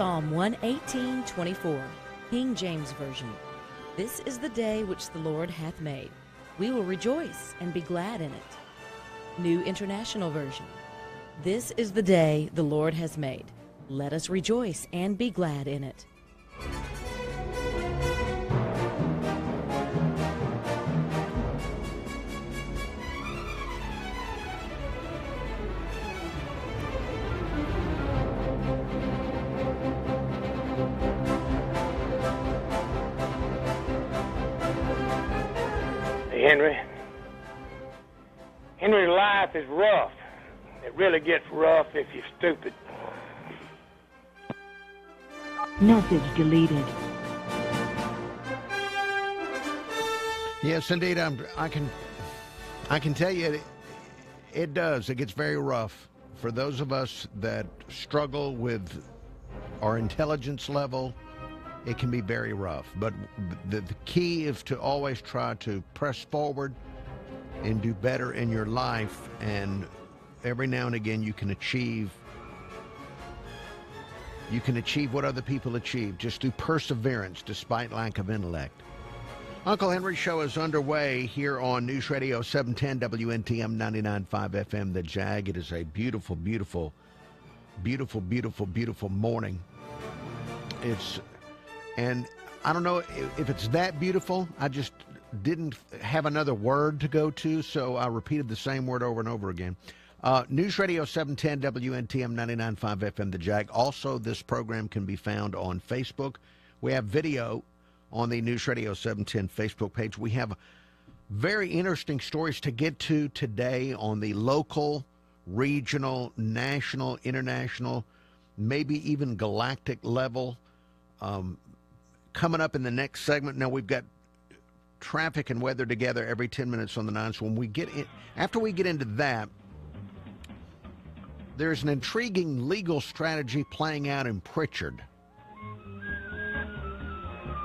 Psalm 118:24, King James Version. This is the day which the Lord hath made. We will rejoice and be glad in it. New International Version. This is the day the Lord has made. Let us rejoice and be glad in it. Henry's life is rough. It really gets rough if you're stupid. Message deleted. Yes, indeed. I can tell you it does. It gets very rough for those of us that struggle with our intelligence level. It can be very rough, but the key is to always try to press forward and do better in your life, and every now and again you can achieve what other people achieve just through perseverance despite lack of intellect. Uncle Henry's show is underway here on News Radio 710 WNTM 99.5 FM The Jag. It is a beautiful, beautiful, beautiful, beautiful, beautiful morning. And I don't know if it's that beautiful. I just didn't have another word to go to, so I repeated the same word over and over again. News Radio 710 WNTM 99.5 FM The Jag. Also, this program can be found on Facebook. We have video on the News Radio 710 Facebook page. We have very interesting stories to get to today on the local, regional, national, international, maybe even galactic level. Coming up in the next segment, now we've got traffic and weather together every 10 minutes on the 9. So when we get in, after we get into that, there's an intriguing legal strategy playing out in Pritchard,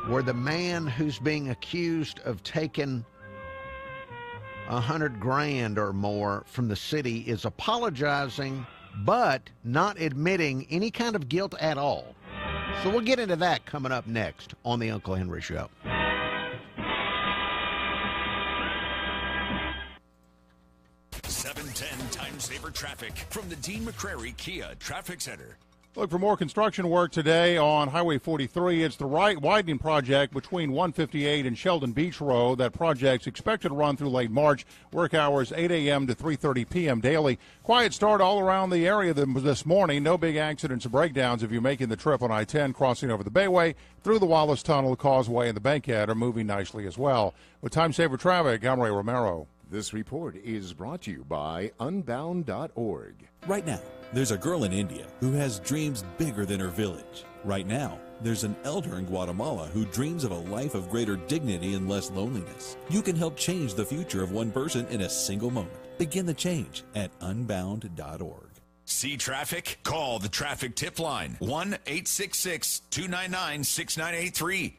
where the man who's being accused of taking $100,000 or more from the city is apologizing, but not admitting any kind of guilt at all. So we'll get into that coming up next on the Uncle Henry Show. 710 Time Saver Traffic from the Dean McCrary Kia Traffic Center. Look for more construction work today on Highway 43. It's the widening project between 158 and Sheldon Beach Road. That project's expected to run through late March. Work hours 8 a.m. to 3:30 p.m. daily. Quiet start all around the area this morning. No big accidents or breakdowns if you're making the trip on I-10, crossing over the Bayway, through the Wallace Tunnel, the Causeway, and the Bankhead are moving nicely as well. With Time Saver Traffic, I'm Ray Romero. This report is brought to you by Unbound.org. Right now, there's a girl in India who has dreams bigger than her village. Right now, there's an elder in Guatemala who dreams of a life of greater dignity and less loneliness. You can help change the future of one person in a single moment. Begin the change at Unbound.org. See traffic? Call the traffic tip line, 1-866-299-6983.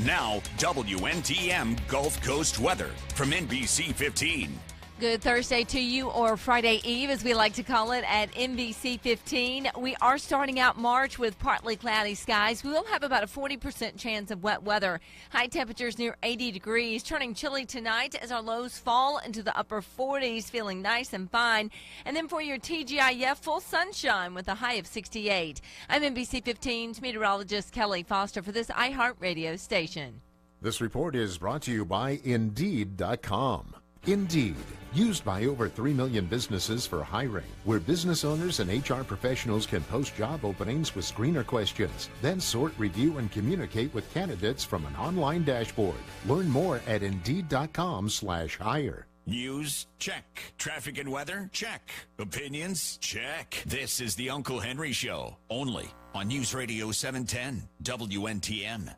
Now, WNTM Gulf Coast weather from NBC 15. Good Thursday to you, or Friday Eve, as we like to call it, at NBC 15. We are starting out March with partly cloudy skies. We will have about a 40% chance of wet weather. High temperatures near 80 degrees, turning chilly tonight as our lows fall into the upper 40s, feeling nice and fine. And then for your TGIF, full sunshine with a high of 68. I'm NBC 15's meteorologist Kelly Foster for this iHeartRadio station. This report is brought to you by Indeed.com. Indeed, used by over 3 million businesses for hiring, where business owners and HR professionals can post job openings with screener questions, then sort, review, and communicate with candidates from an online dashboard. Learn more at Indeed.com/hire. News? Check. Traffic and weather? Check. Opinions? Check. This is the Uncle Henry Show, only on News Radio 710 WNTM.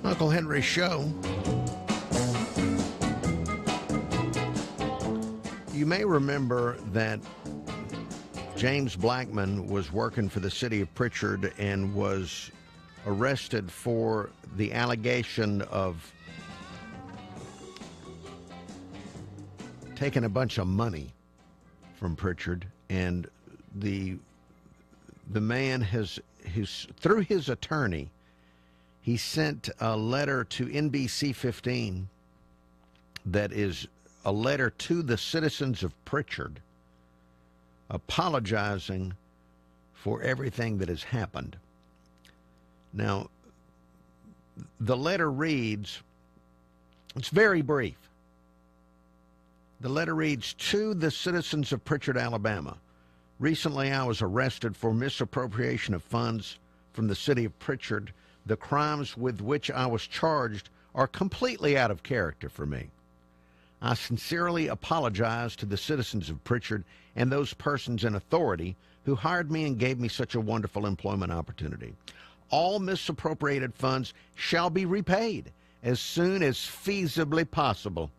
Uncle Henry Show. You may remember that James Blackman was working for the city of Pritchard and was arrested for the allegation of taking a bunch of money from Pritchard, and the man has through his attorney, he sent a letter to NBC 15 that is a letter to the citizens of Pritchard apologizing for everything that has happened. Now, the letter reads, it's very brief. The letter reads, to the citizens of Pritchard, Alabama. Recently, I was arrested for misappropriation of funds from the city of Pritchard. The crimes with which I was charged are completely out of character for me. I sincerely apologize to the citizens of Pritchard and those persons in authority who hired me and gave me such a wonderful employment opportunity. All misappropriated funds shall be repaid as soon as feasibly possible.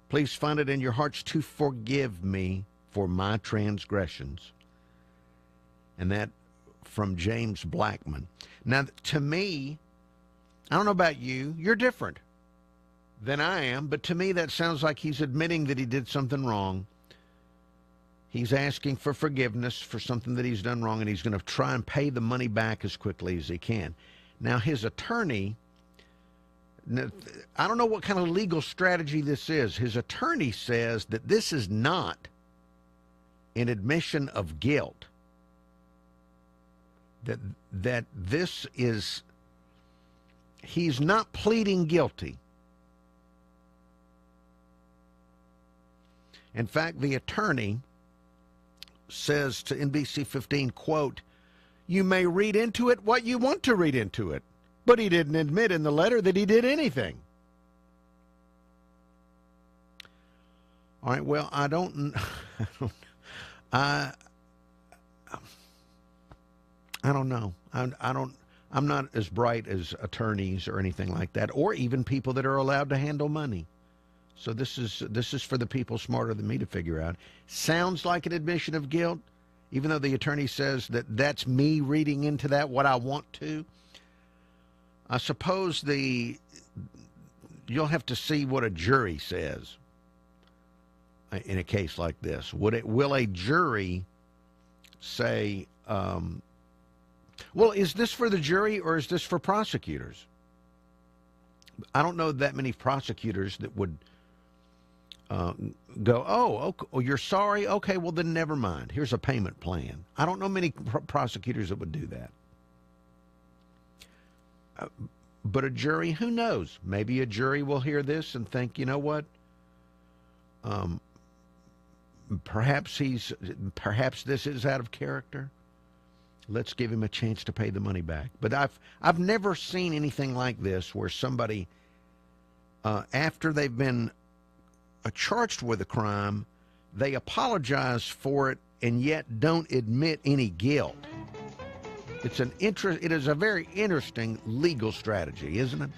Please find it in your hearts to forgive me for my transgressions. And that from James Blackman. Now, to me, I don't know about you, you're different than I am, but to me that sounds like he's admitting that he did something wrong. He's asking for forgiveness for something that he's done wrong, and he's going to try and pay the money back as quickly as he can. Now, his attorney, I don't know what kind of legal strategy this is. His attorney says that this is not an admission of guilt, that this is, he's not pleading guilty. In fact, the attorney says to NBC 15, quote, you may read into it what you want to read into it, but he didn't admit in the letter that he did anything. All right, well, I don't know. I'm not as bright as attorneys or anything like that, or even people that are allowed to handle money. So this is for the people smarter than me to figure out. Sounds like an admission of guilt, even though the attorney says that that's me reading into that what I want to. I suppose you'll have to see what a jury says in a case like this. Will a jury say, well, is this for the jury or is this for prosecutors? I don't know that many prosecutors that would go, oh, you're sorry? Okay, well, then never mind. Here's a payment plan. I don't know many prosecutors that would do that. But a jury, who knows? Maybe a jury will hear this and think, you know what? Perhaps this is out of character. Let's give him a chance to pay the money back. But I've never seen anything like this where somebody, after they've been charged with a crime, they apologize for it and yet don't admit any guilt. It is a very interesting legal strategy, isn't it?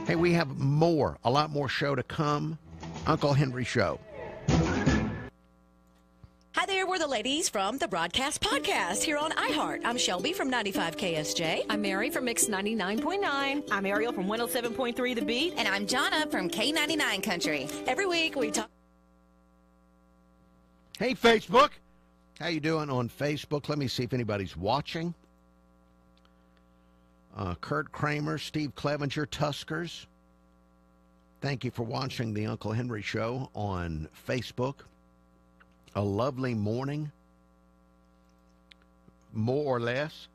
Hey, we have a lot more show to come. Uncle Henry Show. Hi there, we're the ladies from the Broadcast Podcast here on iHeart. I'm Shelby from 95 KSJ. I'm Mary from Mix 99.9. I'm Ariel from 107.3 The Beat. And I'm Jonna from K99 Country. Every week we talk. Hey, Facebook. How you doing on Facebook? Let me see if anybody's watching. Kurt Kramer, Steve Clevenger, Tuskers. Thank you for watching the Uncle Henry Show on Facebook. A lovely morning, more or less.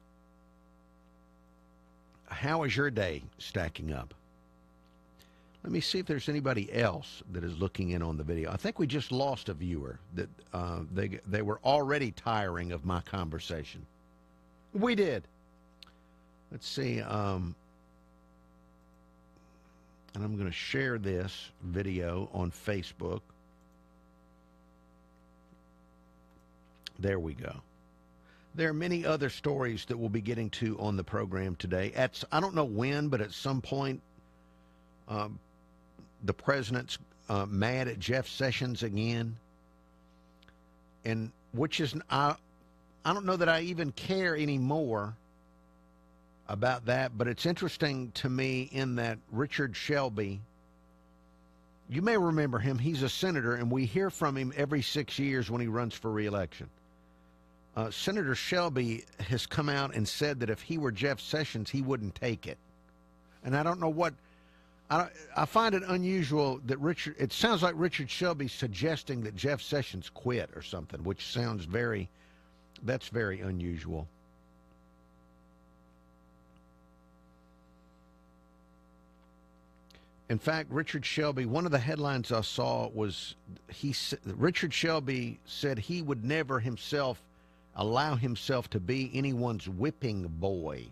How is your day stacking up? Let me see if there's anybody else that is looking in on the video. I think we just lost a viewer that they were already tiring of my conversation. We did. Let's see. And I'm going to share this video on Facebook. There we go. There are many other stories that we'll be getting to on the program today. I don't know when, but at some point, the president's mad at Jeff Sessions again, and which is I don't know that I even care anymore about that, but it's interesting to me in that Richard Shelby, you may remember him. He's a senator, and we hear from him every 6 years when he runs for re-election. Senator Shelby has come out and said that if he were Jeff Sessions, he wouldn't take it. And I don't know what, I find it unusual that it sounds like Richard Shelby's suggesting that Jeff Sessions quit or something, which sounds that's very unusual. In fact, Richard Shelby, one of the headlines I saw was Richard Shelby said he would never allow himself to be anyone's whipping boy.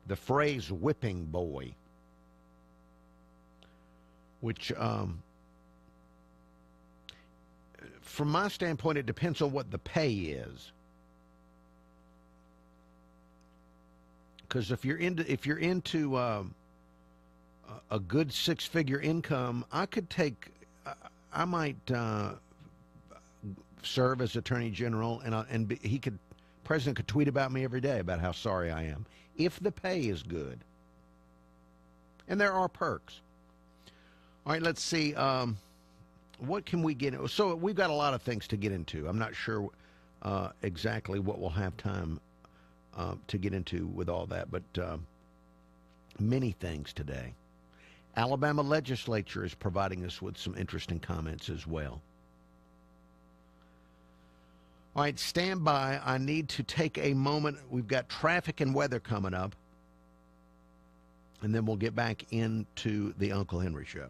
The phrase whipping boy, which from my standpoint, it depends on what the pay is. Because if you're into a good six-figure income, I might serve as Attorney General, and President could tweet about me every day about how sorry I am, if the pay is good. And there are perks. All right, let's see. What can we get? So we've got a lot of things to get into. I'm not sure exactly what we'll have time to get into with all that, but many things today. Alabama legislature is providing us with some interesting comments as well. All right, stand by. I need to take a moment. We've got traffic and weather coming up, and then we'll get back into the Uncle Henry Show.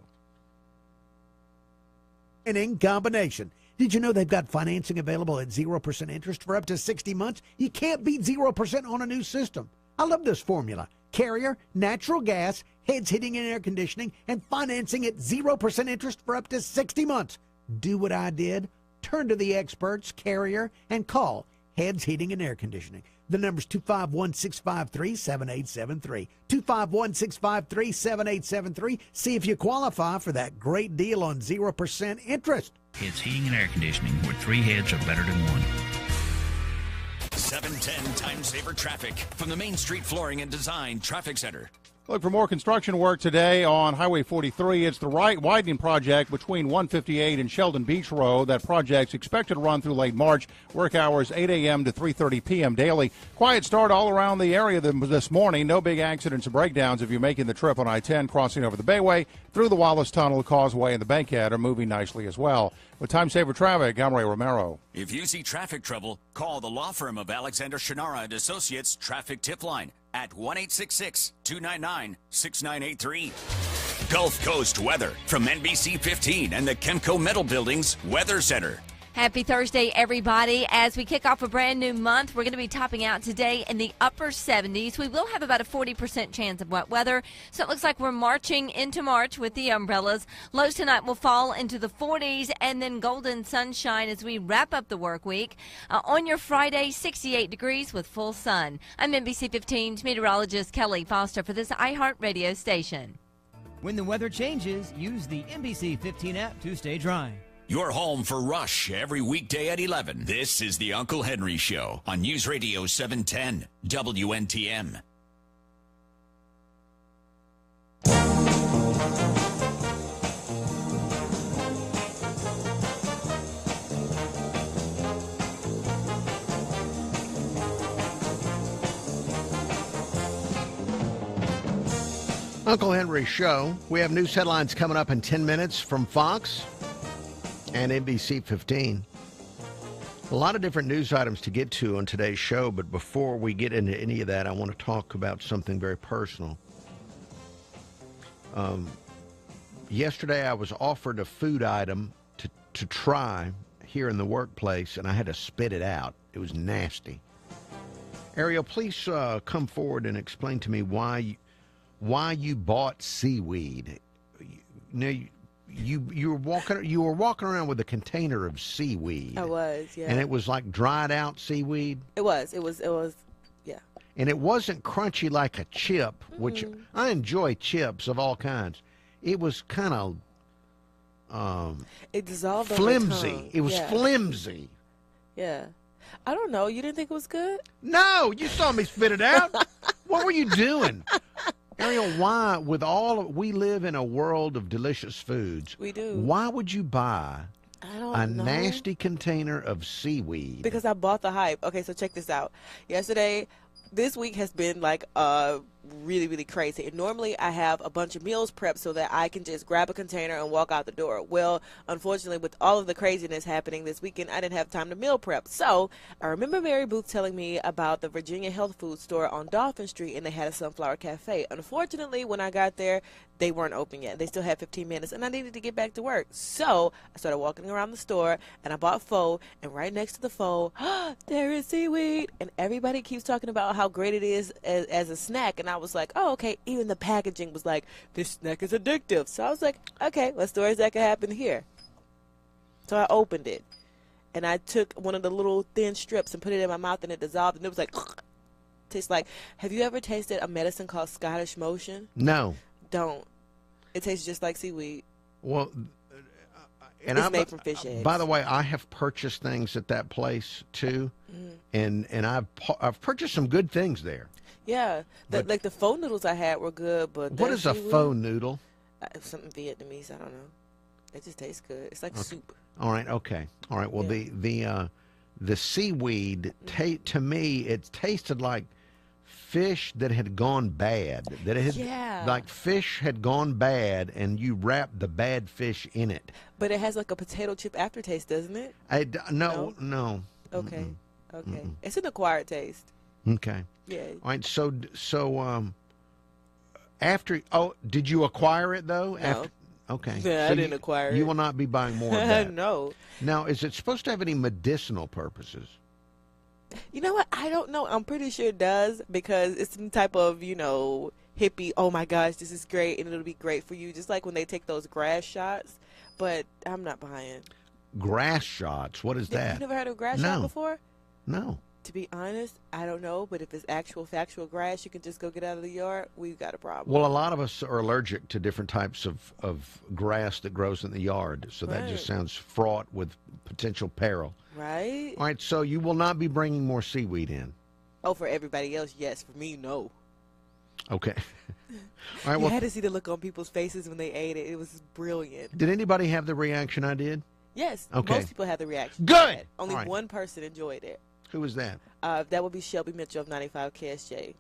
In combination. Did you know they've got financing available at 0% interest for up to 60 months? You can't beat 0% on a new system. I love this formula. Carrier, natural gas, heads, heating, and air conditioning, and financing at 0% interest for up to 60 months. Do what I did. Turn to the experts, Carrier, and call Heads, Heating, and Air Conditioning. The number's 251-653-7873. 251-653-7873. See if you qualify for that great deal on 0% interest. Heads, Heating, and Air Conditioning, where three heads are better than one. 710 Time Saver Traffic from the Main Street Flooring and Design Traffic Center. Look for more construction work today on Highway 43. It's the widening project between 158 and Sheldon Beach Road. That project's expected to run through late March. Work hours 8 a.m. to 3:30 p.m. daily. Quiet start all around the area this morning. No big accidents or breakdowns if you're making the trip on I-10 crossing over the Bayway. Through the Wallace Tunnel, Causeway, and the Bankhead are moving nicely as well. With Time Saver Traffic, I'm Ray Romero. If you see traffic trouble, call the law firm of Alexander Shannara and Associates Traffic Tip Line at 1-866-299-6983. Gulf Coast weather from NBC 15 and the Chemco Metal Buildings Weather Center. Happy Thursday, everybody. As we kick off a brand new month, we're going to be topping out today in the upper 70s. We will have about a 40% chance of wet weather, so it looks like we're marching into March with the umbrellas. Lows tonight will fall into the 40s and then golden sunshine as we wrap up the work week. On your Friday, 68 degrees with full sun. I'm NBC 15's meteorologist Kelly Foster for this iHeart radio station. When the weather changes, use the NBC 15 app to stay dry. You're home for Rush every weekday at 11. This is the Uncle Henry Show on News Radio 710 WNTM. Uncle Henry Show. We have news headlines coming up in 10 minutes from Fox and NBC 15. A lot of different news items to get to on today's show, but before we get into any of that, I want to talk about something very personal. Yesterday, I was offered a food item to try here in the workplace, and I had to spit it out. It was nasty. Ariel, please come forward and explain to me why you bought seaweed. You were walking around with a container of seaweed. I was, yeah. And it was like dried out seaweed. It was, yeah. And it wasn't crunchy like a chip, which I enjoy chips of all kinds. It was kind of it dissolved flimsy. on the tongue. It was flimsy. Yeah. I don't know. You didn't think it was good? No, you saw me spit it out. What were you doing? Ariel, why, we live in a world of delicious foods. We do. Why would you buy a know. nasty container of seaweed? Because I bought the hype. Okay, so check this out. This week has been like really, really crazy. And normally I have a bunch of meals prepped so that I can just grab a container and walk out the door. Well, unfortunately, with all of the craziness happening this weekend, I didn't have time to meal prep. So I remember Mary Booth telling me about the Virginia Health Food Store on Dolphin Street, and they had a Sunflower Cafe. Unfortunately, when I got there, they weren't open yet. They still had 15 minutes, and I needed to get back to work. So I started walking around the store, and I bought pho, and right next to the pho, there is seaweed. And everybody keeps talking about how great it is as a snack, and I was like, oh, okay. Even the packaging was like, this snack is addictive. So I was like, okay, what stories that could happen here? So I opened it, and I took one of the little thin strips and put it in my mouth, and it dissolved, and it was like, tastes like, have you ever tasted a medicine called Scottish Motion? No. Don't. It tastes just like seaweed. Well, and it's made from fish eggs. By the way, I have purchased things at that place too, and I've purchased some good things there. Yeah, like the pho noodles I had were good, but what is a pho noodle? Something Vietnamese. I don't know. It just tastes good. It's like soup. All right. Okay. All right. Well, the seaweed to me it tasted like fish that had gone bad. That it had like fish had gone bad, and you wrapped the bad fish in it. But it has like a potato chip aftertaste, doesn't it? No. Okay. Okay. It's an acquired taste. Okay. Yeah. All right. So after did you acquire it though? No. Okay. Yeah, so I didn't acquire it. You will not be buying more of that. No. Now, is it supposed to have any medicinal purposes? You know what? I don't know. I'm pretty sure it does because it's some type of, hippie, oh my gosh, this is great and it'll be great for you. Just like when they take those grass shots. But I'm not buying. Grass shots? What is that? You never heard of grass shot before? No. To be honest, I don't know. But if it's actual factual grass you can just go get out of the yard, we've got a problem. Well, a lot of us are allergic to different types of grass that grows in the yard. So that just sounds fraught with potential peril. Right. All right, so you will not be bringing more seaweed in. Oh, for everybody else, yes. For me, no. Okay. All right. You had to see the look on people's faces when they ate it. It was brilliant. Did anybody have the reaction I did? Yes. Okay. Most people had the reaction. Good. Only one person enjoyed it. Who was that? That would be Shelby Mitchell of 95 KSJ.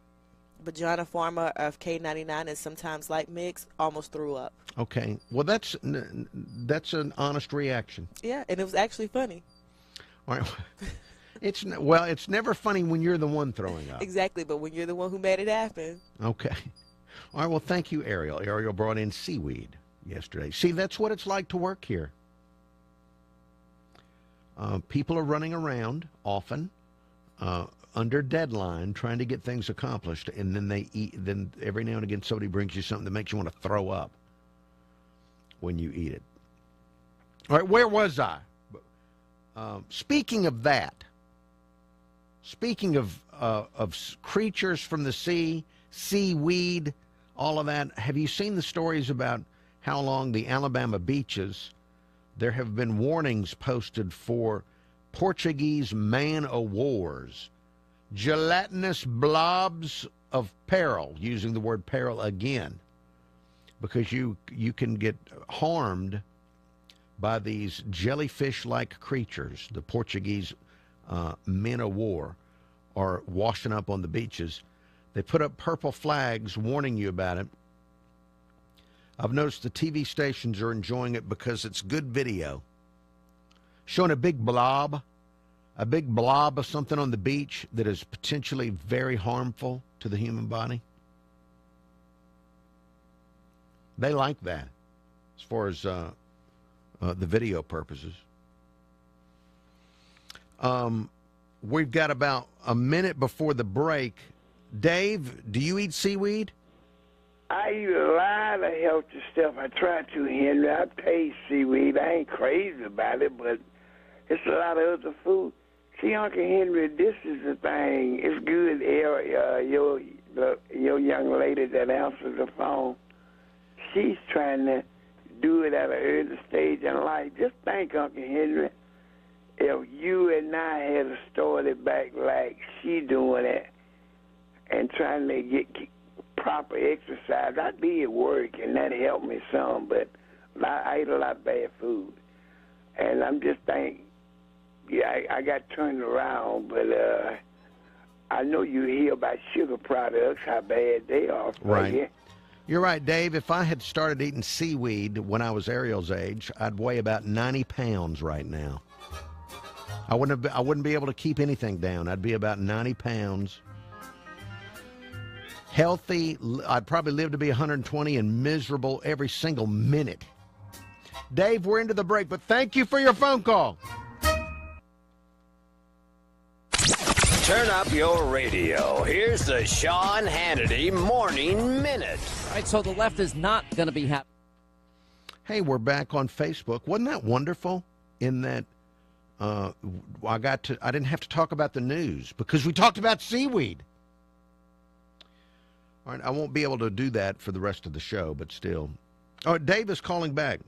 But Jonna Farmer of K99 and Sometimes Light Mix almost threw up. Okay. Well, that's an honest reaction. Yeah, and it was actually funny. All right. It's never funny when you're the one throwing up. Exactly, but when you're the one who made it happen. Okay. All right, well, thank you, Ariel. Ariel brought in seaweed yesterday. See, that's what it's like to work here. People are running around often under deadline trying to get things accomplished, and then they eat. Then every now and again somebody brings you something that makes you want to throw up when you eat it. All right, where was I? Speaking of that, speaking of creatures from the sea, seaweed, all of that, have you seen the stories about how along the Alabama beaches there have been warnings posted for Portuguese man-o'-wars, gelatinous blobs of peril, using the word peril again, because you can get harmed by these jellyfish-like creatures. The Portuguese men-o'-war are washing up on the beaches. They put up purple flags warning you about it. I've noticed the TV stations are enjoying it because it's good video. Showing a big blob of something on the beach that is potentially very harmful to the human body. They like that as far as the video purposes. We've got about a minute before the break. Dave, do you eat seaweed? I eat a lot of healthy stuff. I try to, Henry. I taste seaweed. I ain't crazy about it, but it's a lot of other food. See, Uncle Henry, this is the thing. It's good, your young lady that answers the phone. She's trying to do it at an early stage in life. Just think, Uncle Henry, if you and I had started back like she doing it and trying to get proper exercise, I'd be at work, and that helped me some, but I ate a lot of bad food. And I'm just thinking, yeah, I got turned around, but I know you hear about sugar products, how bad they are for Right. you. You're right, Dave. If I had started eating seaweed when I was Ariel's age, I'd weigh about 90 pounds right now. I wouldn't be able to keep anything down. I'd be about 90 pounds. Healthy, I'd probably live to be 120 and miserable every single minute. Dave, we're into the break, but thank you for your phone call. Turn up your radio. Here's the Sean Hannity Morning Minute. All right, so the left is not going to be happy. Hey, we're back on Facebook. Wasn't that wonderful? In that I didn't have to talk about the news because we talked about seaweed. All right, I won't be able to do that for the rest of the show, but still. Oh, Dave is calling back.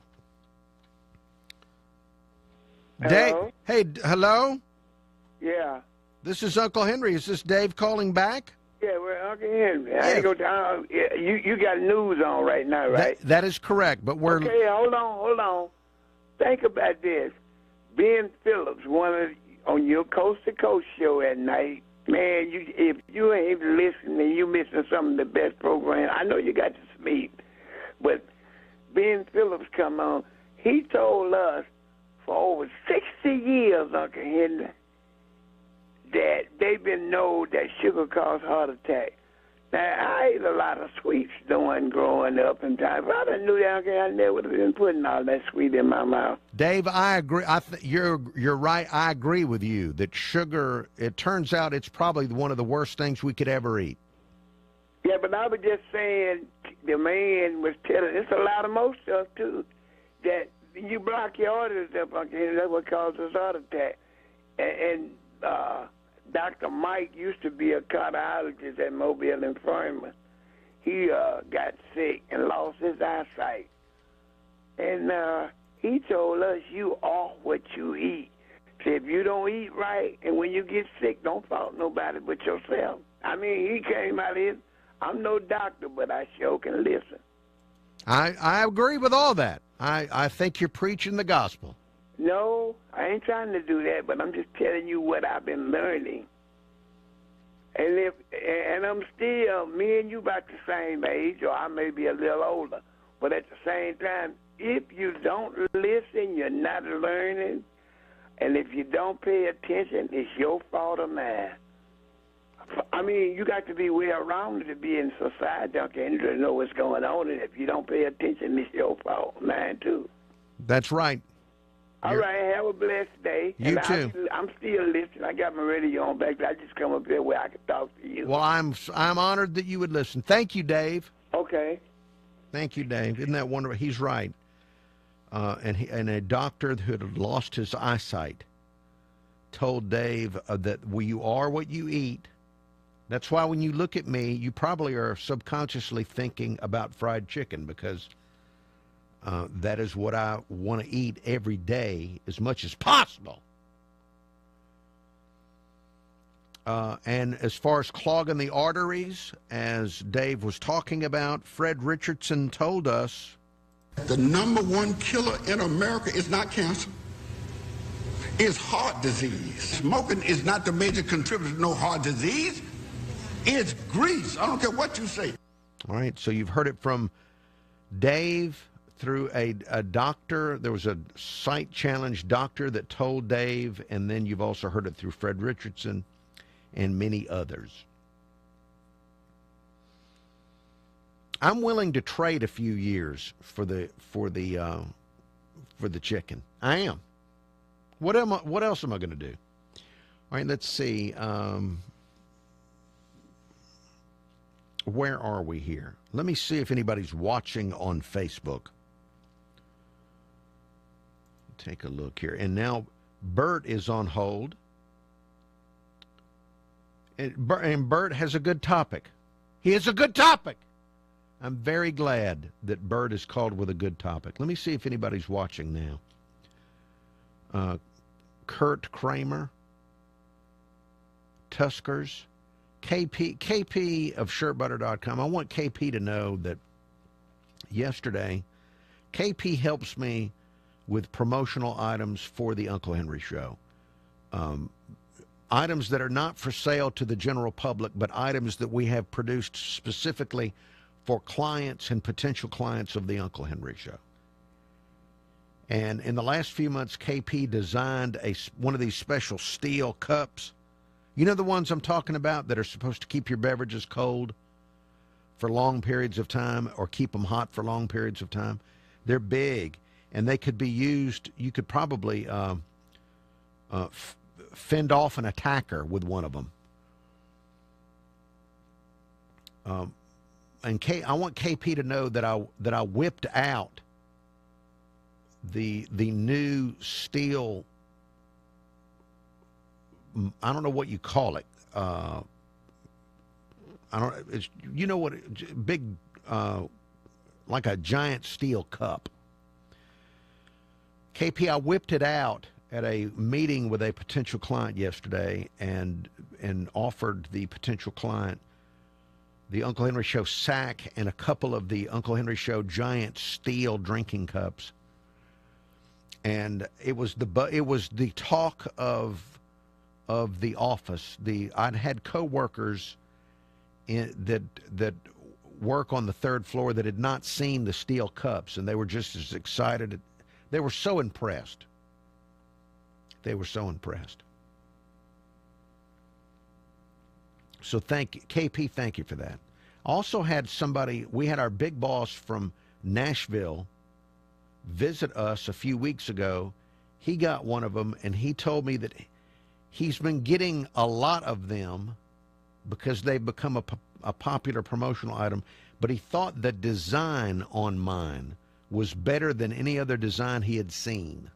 Hello? Dave, hey, hello? Yeah. This is Uncle Henry. Is this Dave calling back? Yeah, we're Uncle Henry. I ain't go down. You got news on right now, right? That is correct, but we're... Okay, hold on. Think about this. Ben Phillips, on your Coast to Coast show at night, man, if you ain't listening, you missing some of the best programs. I know you got to sleep, but Ben Phillips come on. He told us for over 60 years, Uncle Henry, that they've been known that sugar causes heart attack. Now, I ate a lot of sweets growing up in time. If I didn't know that, okay, I never would have been putting all that sweet in my mouth. Dave, I agree. You're right. I agree with you that sugar, it turns out it's probably one of the worst things we could ever eat. Yeah, but I was just saying, the man was telling, it's a lot of more stuff, too, that you block your arteries up, Uncle Henry, that's what causes heart attack. And Dr. Mike used to be a cardiologist at Mobile Infirmary. He got sick and lost his eyesight. And he told us, you are what you eat. So if you don't eat right, and when you get sick, don't fault nobody but yourself. I mean, he came out here. I'm no doctor, but I sure can listen. I agree with all that. I think you're preaching the gospel. No, I ain't trying to do that, but I'm just telling you what I've been learning. And I'm still, me and you about the same age, or I may be a little older, but at the same time, if you don't listen, you're not learning, and if you don't pay attention, it's your fault or mine. I mean, you got to be well-rounded to be in society, okay, to know what's going on, and if you don't pay attention, it's your fault, mine too. That's right. All right, have a blessed day. You too. I'm still listening. I got my radio on back. I just come up here where I can talk to you. Well, I'm honored that you would listen. Thank you, Dave. Okay. Thank you, Dave. Isn't that wonderful? He's right. And a doctor who had lost his eyesight told Dave that you are what you eat. That's why when you look at me, you probably are subconsciously thinking about fried chicken because that is what I want to eat every day as much as possible. And as far as clogging the arteries, as Dave was talking about, Fred Richardson told us, the number one killer in America is not cancer. It's heart disease. Smoking is not the major contributor to no heart disease. It's grease. I don't care what you say. All right, so you've heard it from Dave through a doctor. There was a sight challenge doctor that told Dave, and then you've also heard it through Fred Richardson and many others. I'm willing to trade a few years for the chicken. I am. What else am I going to do? All right, let's see. Where are we here? Let me see if anybody's watching on Facebook. Take a look here. And now Bert is on hold. And Bert has a good topic. He has a good topic. I'm very glad that Bert is called with a good topic. Let me see if anybody's watching now. Kurt Kramer, Tuskers, KP of shirtbutter.com. I want KP to know that yesterday, KP helps me with promotional items for the Uncle Henry Show. Items that are not for sale to the general public, but items that we have produced specifically for clients and potential clients of the Uncle Henry Show. And in the last few months, KP designed one of these special steel cups. You know the ones I'm talking about that are supposed to keep your beverages cold for long periods of time or keep them hot for long periods of time? They're big, and they could be used. You could probably fend off an attacker with one of them. And I want KP to know that I whipped out the new steel. I don't know what you call it. I don't. It's, you know what? Big, like a giant steel cup. KP, I whipped it out at a meeting with a potential client yesterday, and offered the potential client the Uncle Henry Show sack and a couple of the Uncle Henry Show giant steel drinking cups. And it was the talk of the office. I'd had coworkers that work on the third floor that had not seen the steel cups, and they were just as excited. They were so impressed. They were so impressed. So KP, thank you for that. Also had we had our big boss from Nashville visit us a few weeks ago. He got one of them, and he told me that he's been getting a lot of them because they've become a popular promotional item, but he thought the design on mine was better than any other design he had seen.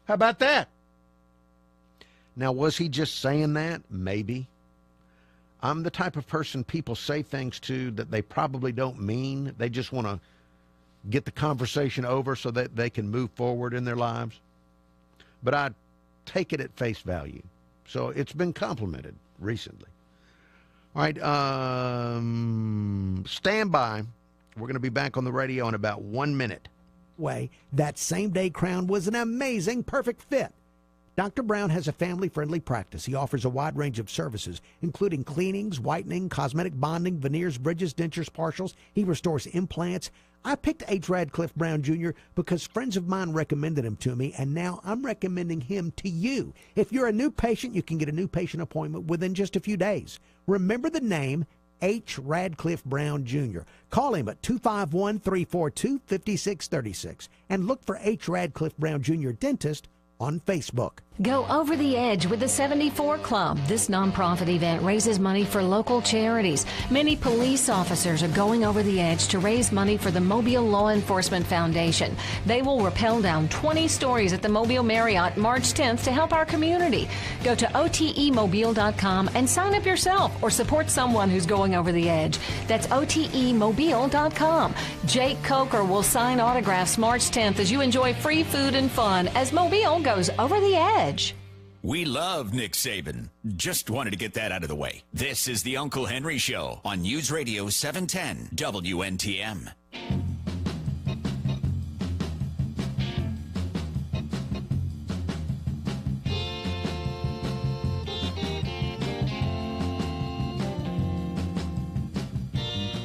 How about that? Now, was he just saying that? Maybe. I'm the type of person people say things to that they probably don't mean. They just want to get the conversation over so that they can move forward in their lives. But I take it at face value. So it's been complimented recently. All right, stand by. We're going to be back on the radio in about 1 minute. That same-day crown was an amazing, perfect fit. Dr. Brown has a family-friendly practice. He offers a wide range of services, including cleanings, whitening, cosmetic bonding, veneers, bridges, dentures, partials. He restores implants. I picked H. Radcliffe Brown Jr. because friends of mine recommended him to me, and now I'm recommending him to you. If you're a new patient, you can get a new patient appointment within just a few days. Remember the name, H. Radcliffe Brown Jr. Call him at 251-342-5636 and look for H. Radcliffe Brown Jr. Dentist on Facebook. Go over the edge with the 74 Club. This nonprofit event raises money for local charities. Many police officers are going over the edge to raise money for the Mobile Law Enforcement Foundation. They will rappel down 20 stories at the Mobile Marriott March 10th to help our community. Go to OTEmobile.com and sign up yourself or support someone who's going over the edge. That's OTEmobile.com. Jake Coker will sign autographs March 10th as you enjoy free food and fun as Mobile goes over the edge. We love Nick Saban. Just wanted to get that out of the way. This is the Uncle Henry Show on News Radio 710 WNTM.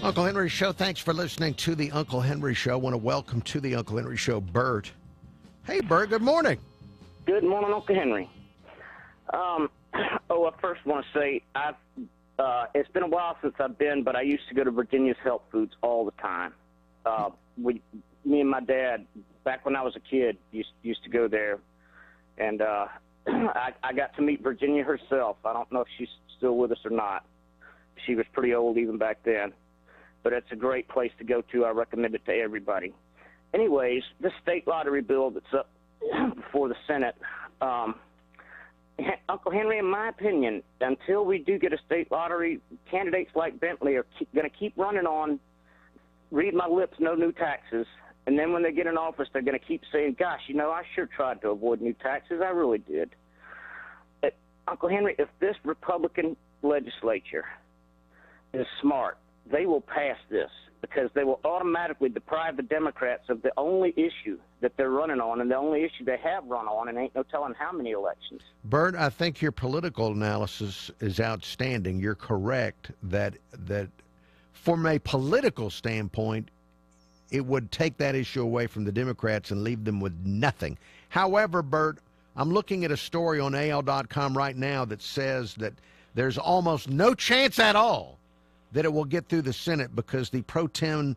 Uncle Henry Show, thanks for listening to the Uncle Henry Show. I want to welcome to the Uncle Henry Show, Bert. Hey, Bert, good morning. Good morning, Uncle Henry. I first want to say it's been a while since I've been, but I used to go to Virginia's Health Foods all the time. Me and my dad, back when I was a kid, used to go there, and I got to meet Virginia herself. I don't know if she's still with us or not. She was pretty old even back then, but it's a great place to go to. I recommend it to everybody. Anyways, this state lottery bill that's up before the Senate, Uncle Henry, in my opinion, until we do get a state lottery, candidates like Bentley are going to keep running on read my lips, no new taxes, And then when they get in office, they're going to keep saying, gosh, I sure tried to avoid new taxes. I really did. Uncle Henry, if this Republican legislature is smart, they will pass this because they will automatically deprive the Democrats of the only issue that they're running on and the only issue they have run on, and ain't no telling how many elections. Bert, I think your political analysis is outstanding. You're correct that from a political standpoint, it would take that issue away from the Democrats and leave them with nothing. However, Bert, I'm looking at a story on AL.com right now that says that there's almost no chance at all that it will get through the Senate because the pro tem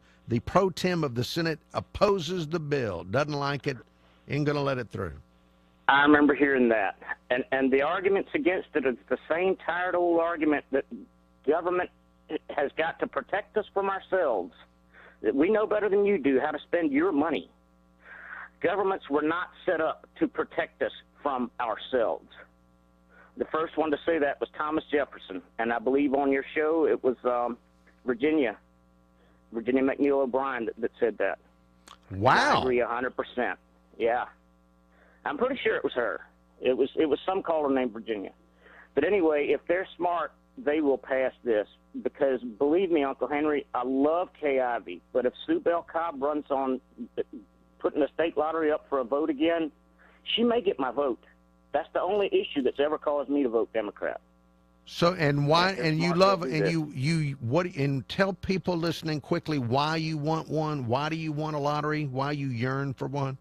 of the Senate opposes the bill, doesn't like it, ain't going to let it through. I remember hearing that. And the arguments against it are the same tired old argument that government has got to protect us from ourselves. That we know better than you do how to spend your money. Governments were not set up to protect us from ourselves. The first one to say that was Thomas Jefferson, and I believe on your show it was Virginia McNeil O'Brien that said that. Wow. I agree 100%. Yeah. I'm pretty sure it was her. It was some caller named Virginia. But anyway, if they're smart, they will pass this because, believe me, Uncle Henry, I love Kay Ivey, but if Sue Bell Cobb runs on putting the state lottery up for a vote again, she may get my vote. That's the only issue that's ever caused me to vote Democrat. So, and why, and you love, and and tell people listening quickly why you want one. Why do you want a lottery? Why you yearn for one?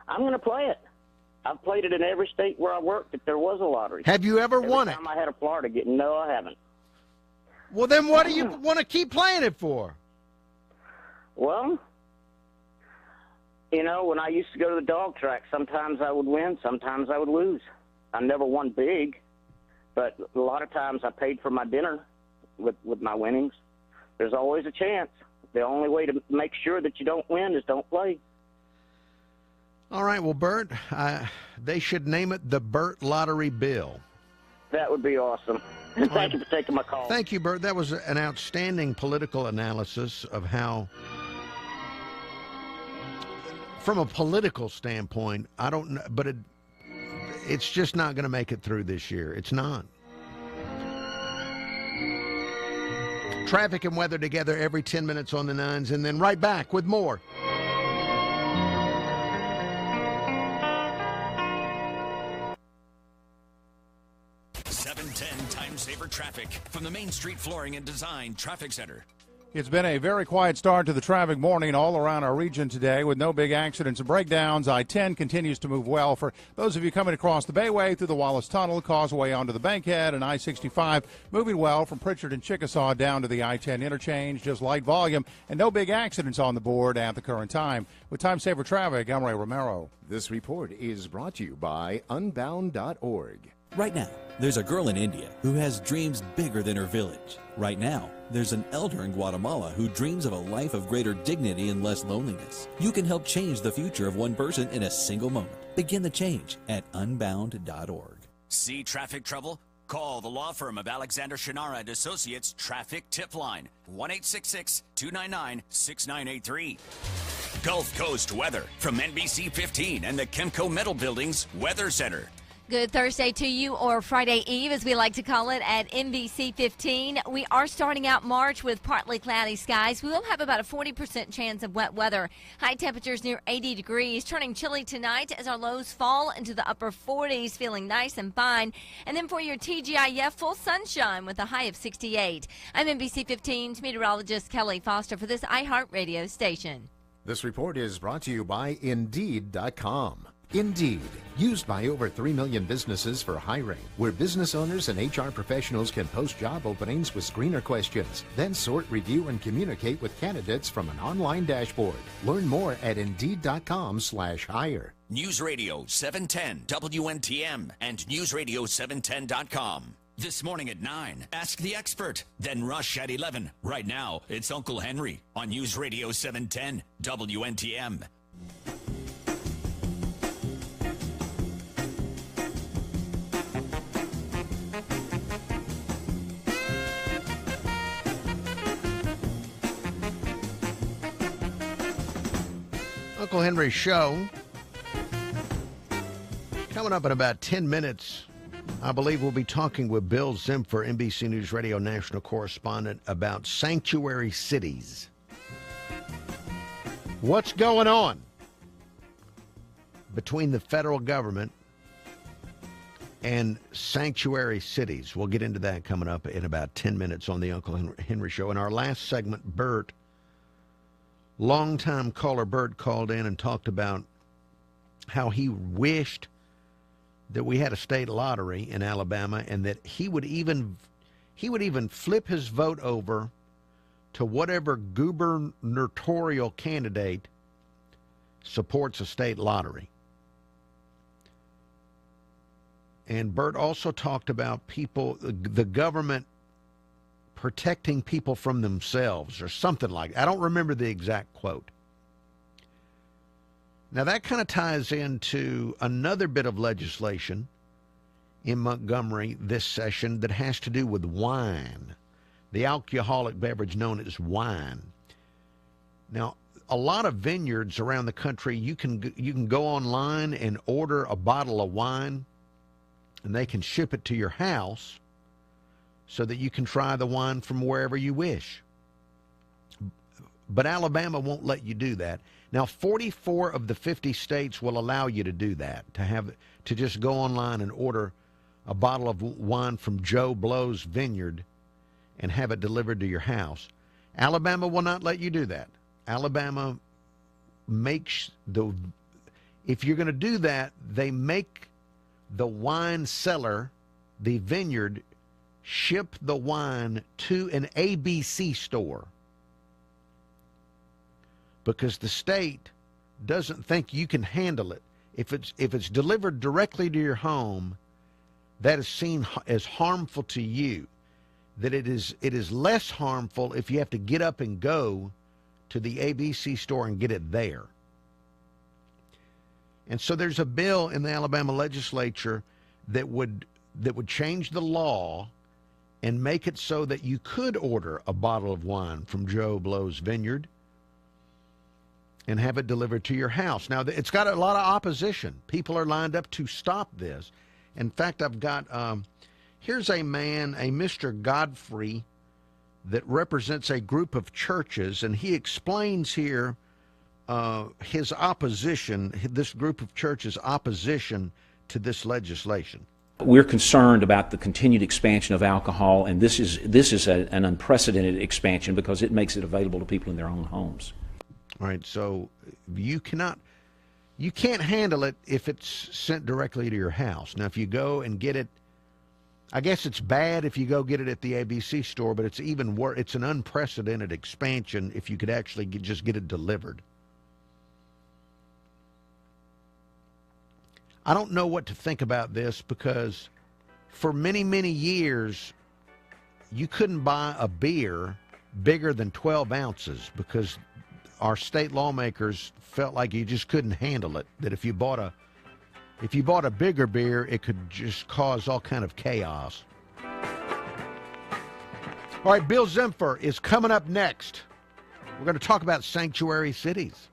I'm going to play it. I've played it in every state where I worked if there was a lottery. Have you ever won it? Every time I had a Florida get, no, I haven't. Well, then what do you want to keep playing it for? Well, when I used to go to the dog track, sometimes I would win, sometimes I would lose. I never won big, but a lot of times I paid for my dinner with my winnings. There's always a chance. The only way to make sure that you don't win is don't play. All right, well, Bert, they should name it the Bert Lottery Bill. That would be awesome. Thank you for taking my call. Thank you, Bert. That was an outstanding political analysis of how, from a political standpoint, I don't know, but it's just not going to make it through this year. It's not. Traffic and weather together every 10 minutes on the nines, and then right back with more. Time Saver Traffic from the Main Street Flooring and Design Traffic Center. It's been a very quiet start to the traffic morning all around our region today with no big accidents and breakdowns. I-10 continues to move well for those of you coming across the Bayway through the Wallace Tunnel, Causeway onto the Bankhead, and I-65 moving well from Pritchard and Chickasaw down to the I-10 interchange. Just light volume and no big accidents on the board at the current time. With Time Saver Traffic, I'm Ray Romero. This report is brought to you by Unbound.org. Right now, there's a girl in India who has dreams bigger than her village. Right now, there's an elder in Guatemala who dreams of a life of greater dignity and less loneliness. You can help change the future of one person in a single moment. Begin the change at Unbound.org. See traffic trouble? Call the law firm of Alexander Shannara and Associates Traffic Tip Line, 1-866-299-6983. Gulf Coast weather from NBC 15 and the Chemco Metal Buildings Weather Center. Good Thursday to you, or Friday Eve, as we like to call it, at NBC 15. We are starting out March with partly cloudy skies. We will have about a 40% chance of wet weather. High temperatures near 80 degrees, turning chilly tonight as our lows fall into the upper 40s, feeling nice and fine. And then for your TGIF, full sunshine with a high of 68. I'm NBC 15's meteorologist Kelly Foster for this iHeartRadio station. This report is brought to you by Indeed.com. Indeed, used by over 3 million businesses for hiring, where business owners and HR professionals can post job openings with screener questions, then sort, review, and communicate with candidates from an online dashboard. Learn more at Indeed.com/hire. News Radio 710 WNTM and NewsRadio710.com. This morning at 9, ask the expert. Then Rush at 11. Right now, it's Uncle Henry on News Radio 710 WNTM. Uncle Henry Show. Coming up in about 10 minutes, I believe we'll be talking with Bill Zimfer, NBC News Radio national correspondent, about sanctuary cities. What's going on between the federal government and sanctuary cities? We'll get into that coming up in about 10 minutes on the Uncle Henry Show. In our last segment, Bert, longtime caller Bert, called in and talked about how he wished that we had a state lottery in Alabama, and that he would even flip his vote over to whatever gubernatorial candidate supports a state lottery. And Bert also talked about the government protecting people from themselves or something like that. I don't remember the exact quote. Now, that kind of ties into another bit of legislation in Montgomery this session that has to do with wine, the alcoholic beverage known as wine. Now, a lot of vineyards around the country, you can go online and order a bottle of wine, and they can ship it to your house so that you can try the wine from wherever you wish. But Alabama won't let you do that. Now, 44 of the 50 states will allow you to do that, to just go online and order a bottle of wine from Joe Blow's vineyard and have it delivered to your house. Alabama will not let you do that. Alabama makes if you're going to do that, they make the wine cellar, the vineyard, ship the wine to an ABC store, because the state doesn't think you can handle it. If it's delivered directly to your home, that is seen as harmful to you. That it is less harmful if you have to get up and go to the ABC store and get it there. And so there's a bill in the Alabama legislature that would change the law and make it so that you could order a bottle of wine from Joe Blow's vineyard and have it delivered to your house. Now, it's got a lot of opposition. People are lined up to stop this. In fact, I've got, here's a man, a Mr. Godfrey, that represents a group of churches, and he explains here his opposition, this group of churches' opposition to this legislation. We're concerned about the continued expansion of alcohol, and this is an unprecedented expansion because it makes it available to people in their own homes. All right, so you can't handle it if it's sent directly to your house. Now, if you go and get it, I guess it's bad if you go get it at the ABC store, but it's even worse. It's an unprecedented expansion if you could actually just get it delivered. I don't know what to think about this, because for many, many years, you couldn't buy a beer bigger than 12 ounces because our state lawmakers felt like you just couldn't handle it, that if you bought a bigger beer, it could just cause all kind of chaos. All right, Bill Zimfer is coming up next. We're going to talk about sanctuary cities.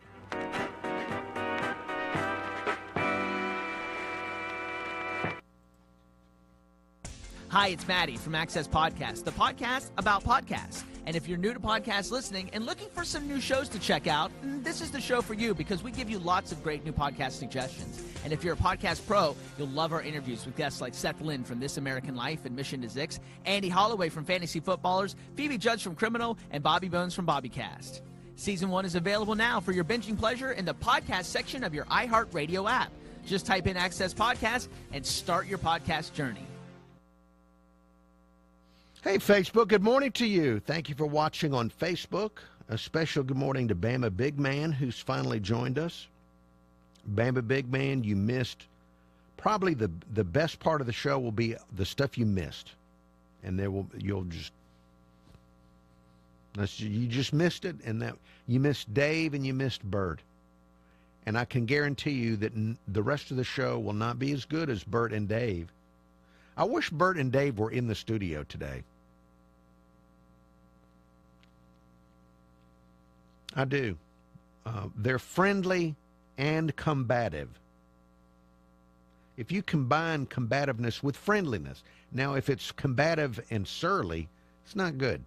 Hi, it's Maddie from Access Podcast, the podcast about podcasts. And if you're new to podcast listening and looking for some new shows to check out, this is the show for you, because we give you lots of great new podcast suggestions. And if you're a podcast pro, you'll love our interviews with guests like Seth Lynn from This American Life and Mission to Zix, Andy Holloway from Fantasy Footballers, Phoebe Judge from Criminal, and Bobby Bones from BobbyCast. Season 1 is available now for your binging pleasure in the podcast section of your iHeartRadio app. Just type in Access Podcast and start your podcast journey. Hey, Facebook, good morning to you. Thank you for watching on Facebook. A special good morning to Bama Big Man, who's finally joined us. Bama Big Man, you missed probably the best part of the show will be the stuff you missed. And you just missed it, and that you missed Dave and you missed Bert. And I can guarantee you that the rest of the show will not be as good as Bert and Dave. I wish Bert and Dave were in the studio today. I do. They're friendly and combative. If you combine combativeness with friendliness, now if it's combative and surly, it's not good.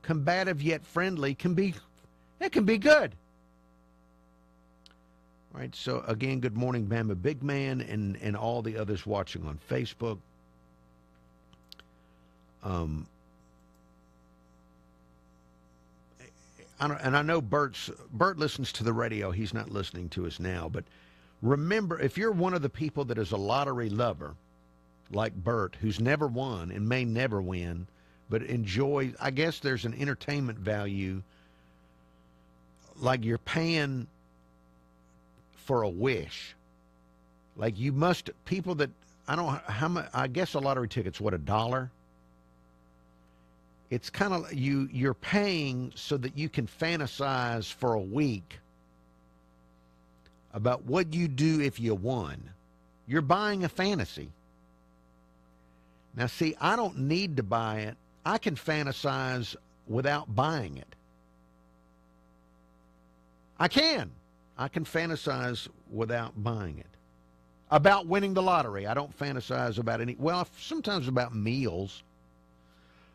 Combative yet friendly can be good. All right, so again, good morning, Bama Big Man, and all the others watching on Facebook. I know Bert listens to the radio. He's not listening to us now, but remember, if you're one of the people that is a lottery lover, like Bert, who's never won and may never win, but enjoy, I guess there's an entertainment value, like you're paying for a wish. Like you must, people that, I don't know how much, I guess a lottery ticket's what, $1? It's kind of, you're paying so that you can fantasize for a week about what you do if you won. You're buying a fantasy. Now, see, I don't need to buy it. I can fantasize without buying it. I can fantasize without buying it. About winning the lottery. I don't fantasize about sometimes about meals.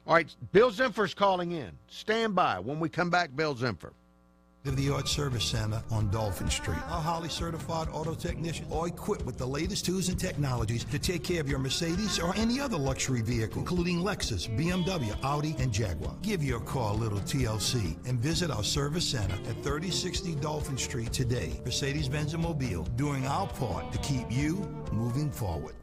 All right, Bill Zimfer's calling in. Stand by. When we come back, Bill Zimfer. The Art Service Center on Dolphin Street. Our highly certified auto technicians are equipped with the latest tools and technologies to take care of your Mercedes or any other luxury vehicle, including Lexus, BMW, Audi, and Jaguar. Give your car a little TLC and visit our service center at 3060 Dolphin Street today. Mercedes-Benz and Mobile, doing our part to keep you moving forward.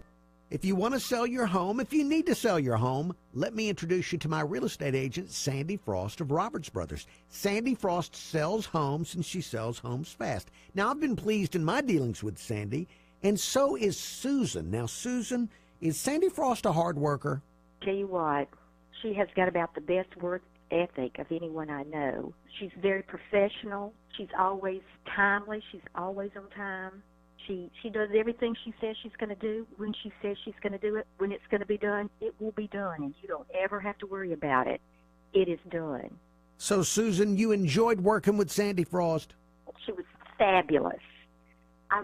If you want to sell your home, if you need to sell your home, let me introduce you to my real estate agent, Sandy Frost of Roberts Brothers. Sandy Frost sells homes, and she sells homes fast. Now, I've been pleased in my dealings with Sandy, and so is Susan. Now, Susan, is Sandy Frost a hard worker? Tell you what, she has got about the best work ethic of anyone I know. She's very professional. She's always timely. She's always on time. She does everything she says she's going to do when she says she's going to do it. When it's going to be done, it will be done, and you don't ever have to worry about it. It is done. So, Susan, you enjoyed working with Sandy Frost? She was fabulous. I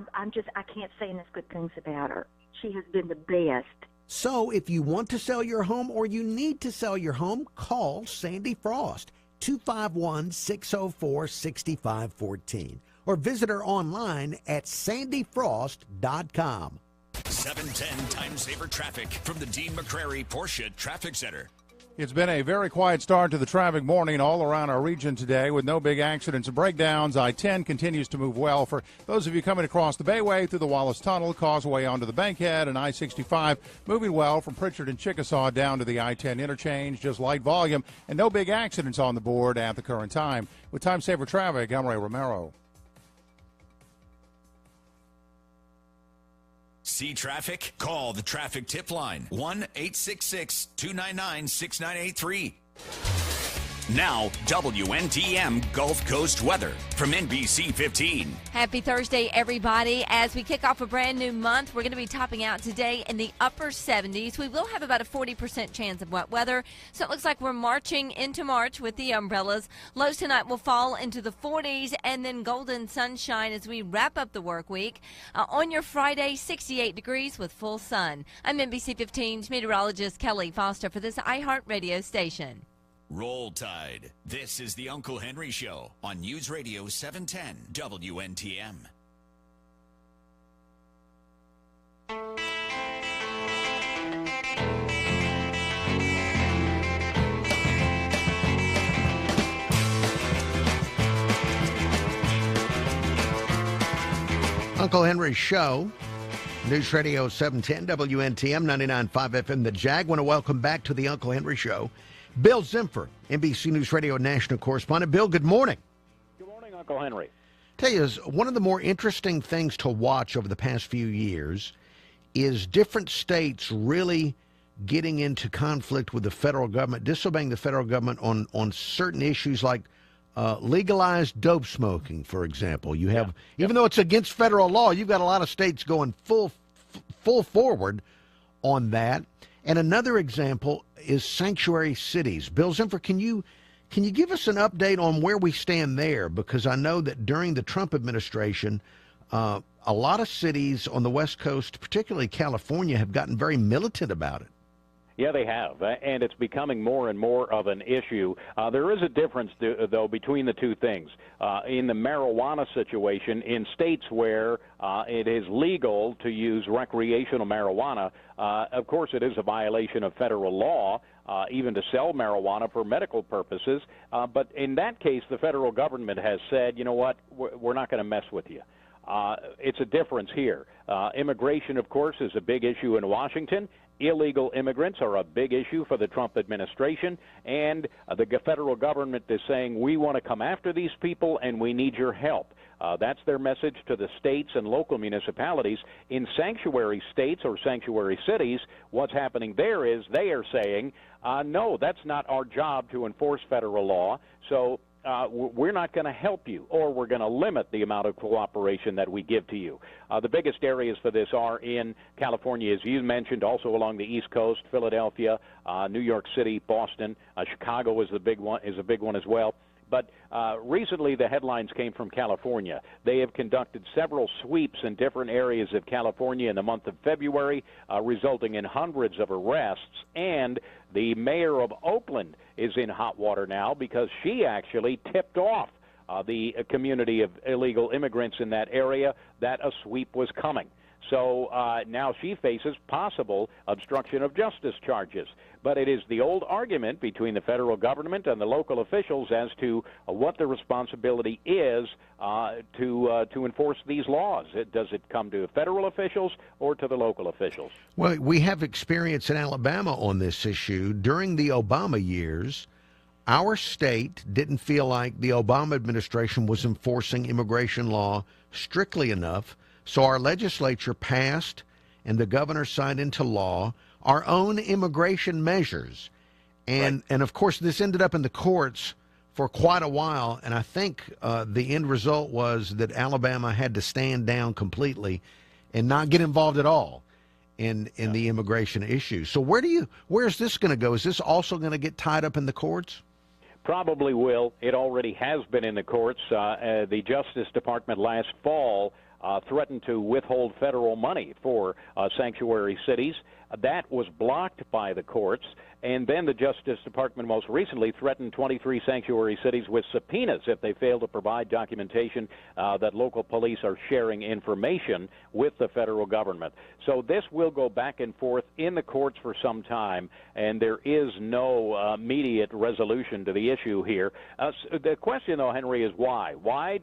can't say enough good things about her. She has been the best. So, if you want to sell your home or you need to sell your home, call Sandy Frost, 251-604-6514. Or visit her online at sandyfrost.com. 710 Time Saver Traffic from the Dean McCrary Porsche Traffic Center. It's been a very quiet start to the traffic morning all around our region today with no big accidents and breakdowns. I-10 continues to move well for those of you coming across the Bayway through the Wallace Tunnel, Causeway onto the Bankhead, and I-65 moving well from Pritchard and Chickasaw down to the I-10 interchange. Just light volume and no big accidents on the board at the current time. With Time Saver Traffic, I'm Ray Romero. See traffic? Call the traffic tip line, 1-866-299-6983. Now, WNTM Gulf Coast weather from NBC 15. Happy Thursday, everybody. As we kick off a brand new month, we're going to be topping out today in the upper 70s. We will have about a 40% chance of wet weather, so it looks like we're marching into March with the umbrellas. Lows tonight will fall into the 40s and then golden sunshine as we wrap up the work week. On your Friday, 68 degrees with full sun. I'm NBC 15's meteorologist Kelly Foster for this iHeart radio station. Roll Tide. This is the Uncle Henry Show on News Radio 710 WNTM. Uncle Henry Show, News Radio 710 WNTM 99.5 FM. The Jag. Want to welcome back to the Uncle Henry Show Bill Zimfer, NBC News Radio national correspondent. Bill, good morning. Good morning, Uncle Henry. Tell you, one of the more interesting things to watch over the past few years is different states really getting into conflict with the federal government, disobeying the federal government on certain issues like legalized dope smoking, for example. You have, even though it's against federal law, you've got a lot of states going full forward on that. And another example is sanctuary cities. Bill Zimfer, can you Can you give us an update on where we stand there? Because I know that during the Trump administration, a lot of cities on the West Coast, particularly California, have gotten very militant about it. Yeah, they have, and it's becoming more and more of an issue. There is a difference, though, between the two things. In the marijuana situation, in states where it is legal to use recreational marijuana, of course it is a violation of federal law, even to sell marijuana for medical purposes. But in that case, the federal government has said, you know what, we're not going to mess with you. It's a difference here. Immigration, of course, is a big issue in Washington. Illegal immigrants are a big issue for the Trump administration, and the federal government is saying, we want to come after these people and we need your help. That's their message to the states and local municipalities. In sanctuary states or sanctuary cities, what's happening there is they are saying, no, that's not our job to enforce federal law, so we're not going to help you, or we're going to limit the amount of cooperation that we give to you. The biggest areas for this are in California, as you mentioned, also along the East Coast, Philadelphia, New York City, Boston, Chicago is a big one as well. But recently the headlines came from California. They have conducted several sweeps in different areas of California in the month of February, resulting in hundreds of arrests. And the mayor of Oakland is in hot water now because she actually tipped off the community of illegal immigrants in that area that a sweep was coming. So now she faces possible obstruction of justice charges. But it is the old argument between the federal government and the local officials as to what the responsibility is to enforce these laws. Does it come to federal officials or to the local officials? Well, we have experience in Alabama on this issue. During the Obama years, our state didn't feel like the Obama administration was enforcing immigration law strictly enough. So our legislature passed and the governor signed into law our own immigration measures. And of course, this ended up in the courts for quite a while. And I think the end result was that Alabama had to stand down completely and not get involved at all in the immigration issue. So where's this going to go? Is this also going to get tied up in the courts? Probably will. It already has been in the courts. The Justice Department last fall threatened to withhold federal money for sanctuary cities. That was blocked by the courts, and then the Justice Department most recently threatened 23 sanctuary cities with subpoenas if they fail to provide documentation that local police are sharing information with the federal government. So this will go back and forth in the courts for some time, and there is no immediate resolution to the issue here. The question, though, Henry, is why? Why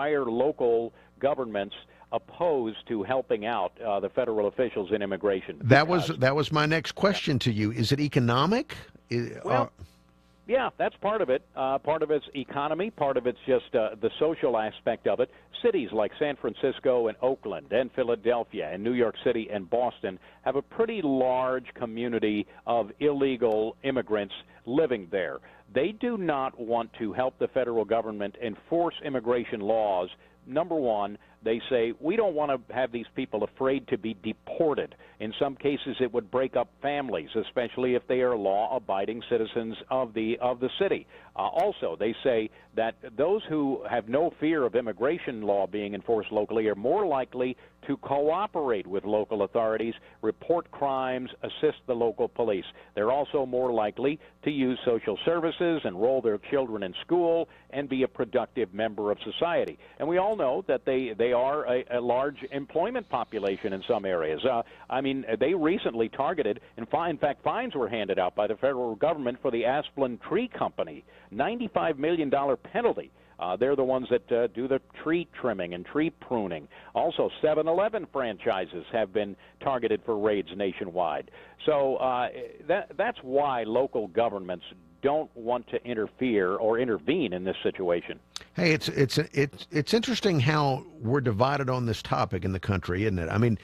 are local governments opposed to helping out the federal officials in immigration? That was my next question to you. Is it economic? Well, yeah, that's part of it. Part of it's economy. Part of it's just the social aspect of it. Cities like San Francisco and Oakland and Philadelphia and New York City and Boston have a pretty large community of illegal immigrants living there. They do not want to help the federal government enforce immigration laws. Number one, they say, we don't want to have these people afraid to be deported. In some cases, it would break up families, especially if they are law-abiding citizens of the city. Also, they say that those who have no fear of immigration law being enforced locally are more likely to cooperate with local authorities, report crimes, assist the local police. They're also more likely to use social services, enroll their children in school, and be a productive member of society. And we all know that they are a large employment population in some areas. I mean, they recently targeted, in fact, fines were handed out by the federal government for the Asplin Tree Company, $95 million penalty. They're the ones that do the tree trimming and tree pruning. Also, 7-Eleven franchises have been targeted for raids nationwide. So that's why local governments don't want to interfere or intervene in this situation. Hey, it's interesting how we're divided on this topic in the country, isn't it? I mean,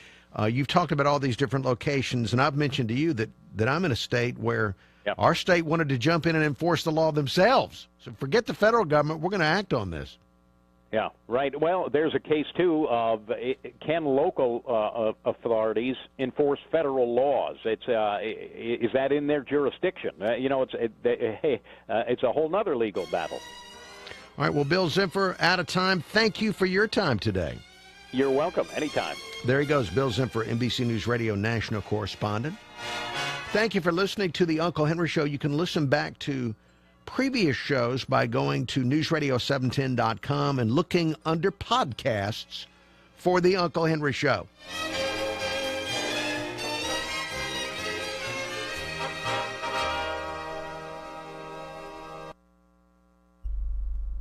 you've talked about all these different locations, and I've mentioned to you that I'm in a state where our state wanted to jump in and enforce the law themselves. So forget the federal government. We're going to act on this. Yeah, right. Well, there's a case, too, of can local authorities enforce federal laws? Is that in their jurisdiction? It's a whole nother legal battle. All right, well, Bill Zimfer, out of time. Thank you for your time today. You're welcome. Anytime. There he goes, Bill Zimfer, NBC News Radio national correspondent. Thank you for listening to the Uncle Henry Show. You can listen back to previous shows by going to newsradio710.com and looking under podcasts for the Uncle Henry Show.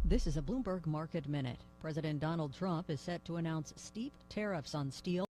This is a Bloomberg Market Minute. President Donald Trump is set to announce steep tariffs on steel.